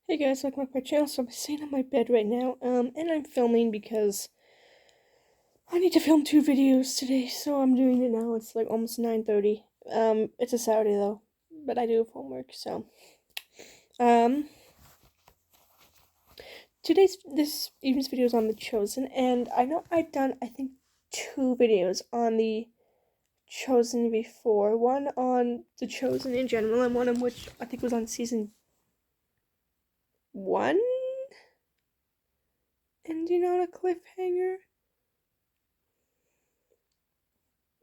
Hey guys, welcome back to my channel. So I'm sitting on my bed right now, and I'm filming because I need to film 2 videos today, so I'm doing it now. It's like almost 9:30. It's a Saturday though, but I do have homework, so um, this evening's video is on The Chosen, and I know I've done I think 2 videos on The Chosen before. One on The Chosen in general, and one on which I think was on season 1, ending on a cliffhanger.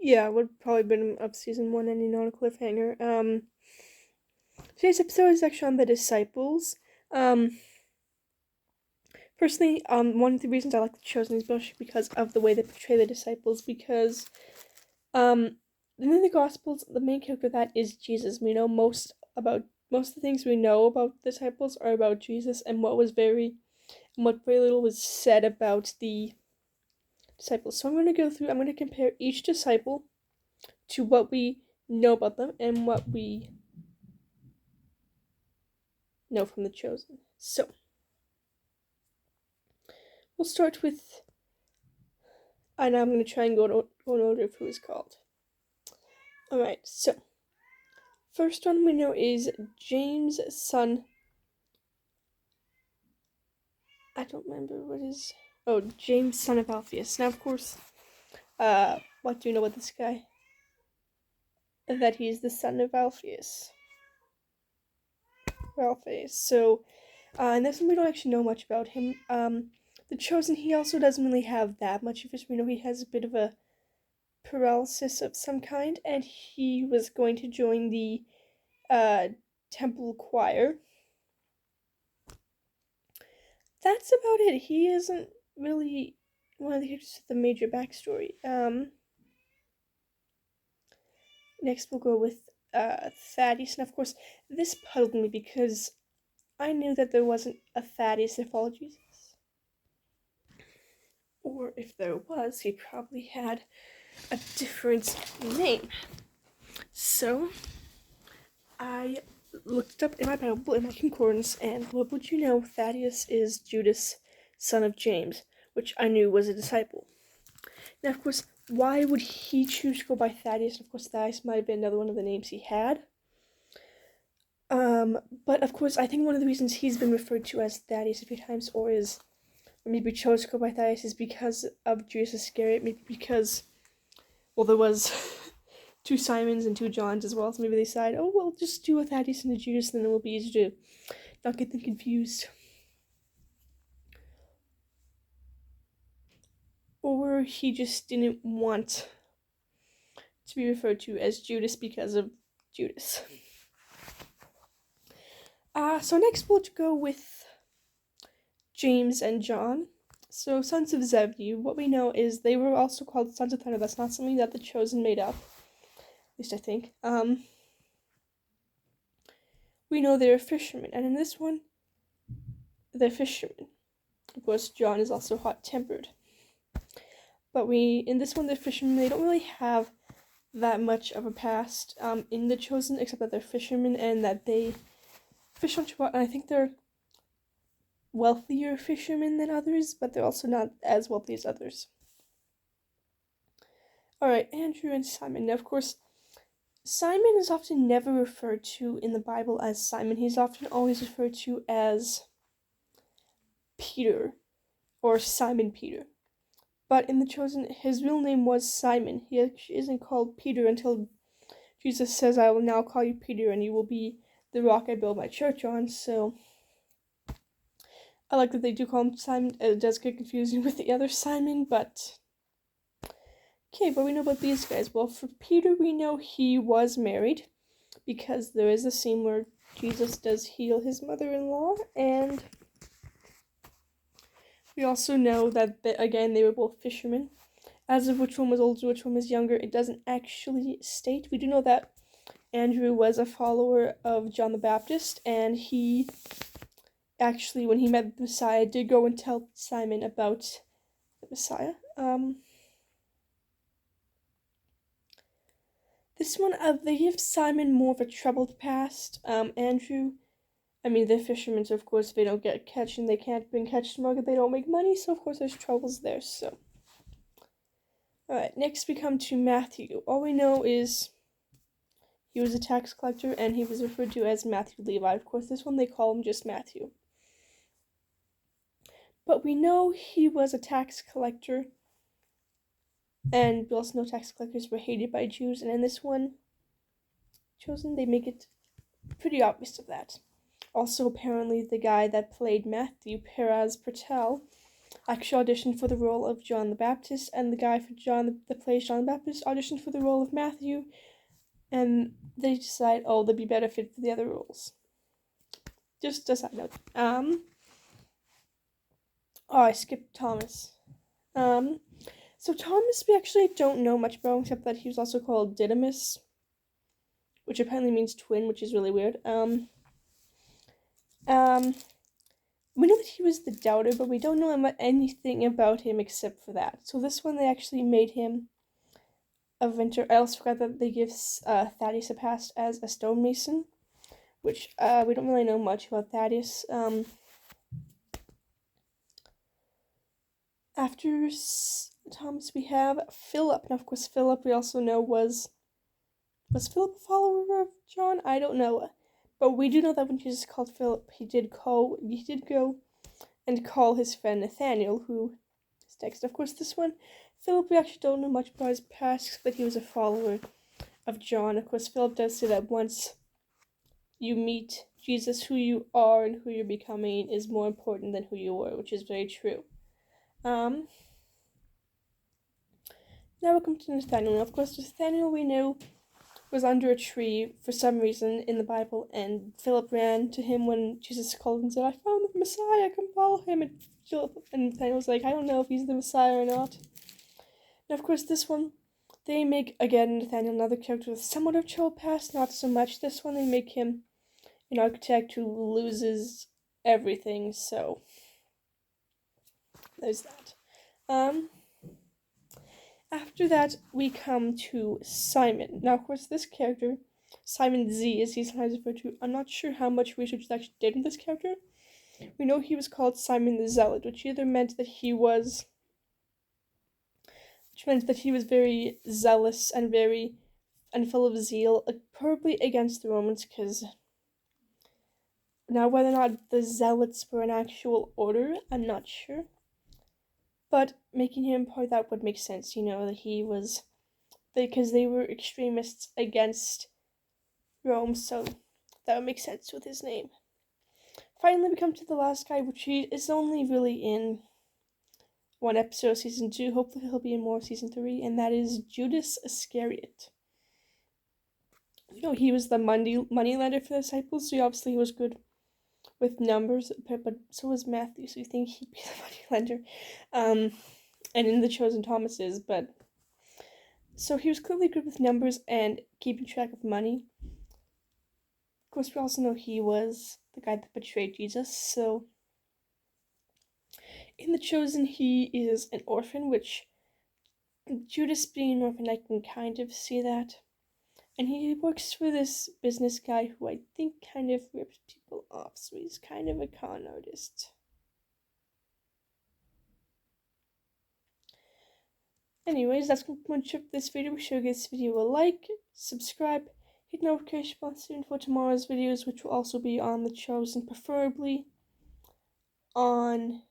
Yeah, would probably been of season 1 ending on a cliffhanger. Today's episode is actually on the disciples. Um, Personally, one of the reasons I like The Chosen is mostly because of the way they portray the disciples. Because, in the Gospels, the main character of that is Jesus. We know most of the things we know about the disciples are about Jesus, and what very little was said about the disciples. So I'm going to compare each disciple to what we know about them and what we know from The Chosen. So, we'll start with, and I'm going to try and go in order of who is called. Alright, so, first one we know is James' son. I don't remember what is. Oh, James, son of Alphaeus. Now, of course, what do you know about this guy? That he's the son of Alphaeus. So, and this one we don't actually know much about him. The Chosen, he also doesn't really have that much of history. We know he has a bit of a paralysis of some kind, and he was going to join the temple choir. That's about it. He isn't really one of the characters with a major backstory. Next we'll go with Thaddeus, and of course this puzzled me because I knew that there wasn't a Thaddeus that followed Jesus. Or if there was, he probably had a different name. So I looked up in my Bible, in my concordance, and what would you know, Thaddeus is Judas, son of James, which I knew was a disciple. Now, of course, why would he choose to go by Thaddeus? Of course, Thaddeus might have been another one of the names he had. But of course, I think one of the reasons he's been referred to as Thaddeus a few times, or maybe chose to go by Thaddeus, is because of Judas Iscariot. Maybe because, well, there was 2 Simons and 2 Johns as well, so maybe they decided, oh, we'll just do a Thaddeus and a Judas, and then it will be easy to not get them confused. Or he just didn't want to be referred to as Judas because of Judas. So next we'll go with James and John. So sons of Zebedee, what we know is they were also called sons of thunder. That's not something that the Chosen made up, at least I think. We know they're fishermen, and in this one, they're fishermen. Of course, John is also hot-tempered. But in this one, they're fishermen. They don't really have that much of a past in the Chosen, except that they're fishermen and that they fish on Shabbat, and I think they're wealthier fishermen than others, but they're also not as wealthy as others. Alright, Andrew and Simon. Now, of course, Simon is often never referred to in the Bible as Simon. He's often always referred to as Peter, or Simon Peter. But in The Chosen, his real name was Simon. He actually isn't called Peter until Jesus says, I will now call you Peter, and you will be the rock I build my church on. So I like that they do call him Simon. It does get confusing with the other Simon, but okay, what we know about these guys? Well, for Peter, we know he was married because there is a scene where Jesus does heal his mother-in-law, and we also know that, again, they were both fishermen. As of which one was older, which one was younger, it doesn't actually state. We do know that Andrew was a follower of John the Baptist, and he actually, when he met the Messiah, did go and tell Simon about the Messiah. This one, they give Simon more of a troubled past. Andrew, I mean, they're fishermen, so of course if they don't get catch and they can't bring catch to market, they don't make money, so of course there's troubles there, so. Alright, next we come to Matthew. All we know is he was a tax collector and he was referred to as Matthew Levi. Of course, this one they call him just Matthew. But we know he was a tax collector, and we also know tax collectors were hated by Jews, and in this one chosen, they make it pretty obvious of that. Also, apparently, the guy that played Matthew, Perez Patel, actually auditioned for the role of John the Baptist, and the guy that plays John the Baptist auditioned for the role of Matthew, and they decide, oh, they'd be better fit for the other roles. Just a side note. I skipped Thomas. So Thomas, we actually don't know much about, except that he was also called Didymus, which apparently means twin, which is really weird. We know that he was the doubter, but we don't know anything about him except for that. So this one, they actually made him a venture. I also forgot that they give Thaddeus a past as a stonemason, which we don't really know much about Thaddeus. After Thomas, we have Philip. Now, of course, Philip we also know was Philip a follower of John? I don't know. But we do know that when Jesus called Philip, he did go and call his friend Nathaniel, who is next. Of course, this one, Philip, we actually don't know much about his past, but he was a follower of John. Of course, Philip does say that once you meet Jesus, who you are and who you're becoming is more important than who you were, which is very true. Now we'll come to Nathaniel. Of course, Nathaniel we know was under a tree for some reason in the Bible, and Philip ran to him when Jesus called and said, I found the Messiah, come follow him. And Nathaniel was like, I don't know if he's the Messiah or not. Now, of course, this one, they make, again, Nathaniel another character with somewhat of troubled past, not so much. This one, they make him an architect who loses everything, so there's that. After that, we come to Simon. Now, of course, this character, Simon Z, as he's sometimes referred to, I'm not sure how much research they actually did in this character. We know he was called Simon the Zealot, which meant that he was very zealous and full of zeal, probably against the Romans, because now whether or not the Zealots were an actual order, I'm not sure. But making him part of that would make sense, that he was, because they were extremists against Rome, so that would make sense with his name. Finally, we come to the last guy, which he is only really in one episode of season 2. Hopefully he'll be in more season 3, and that is Judas Iscariot. He was the moneylender for the disciples, so obviously he was good with numbers, but so was Matthew, so you think he'd be the moneylender. And in the Chosen Thomases, but so he was clearly good with numbers and keeping track of money. Of course, we also know he was the guy that betrayed Jesus, so in the Chosen, he is an orphan, which Judas being an orphan, I can kind of see that. And he works for this business guy who I think kind of rips people off, so he's kind of a con artist. Anyways, that's much of this video. Be sure to give this video a like, subscribe, hit notification bell soon for tomorrow's videos, which will also be on The Chosen, preferably on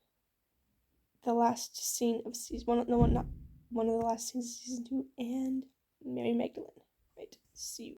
the last scene of season 1. No, not one of the last scenes of season 2, and Mary Magdalene. Right, see you.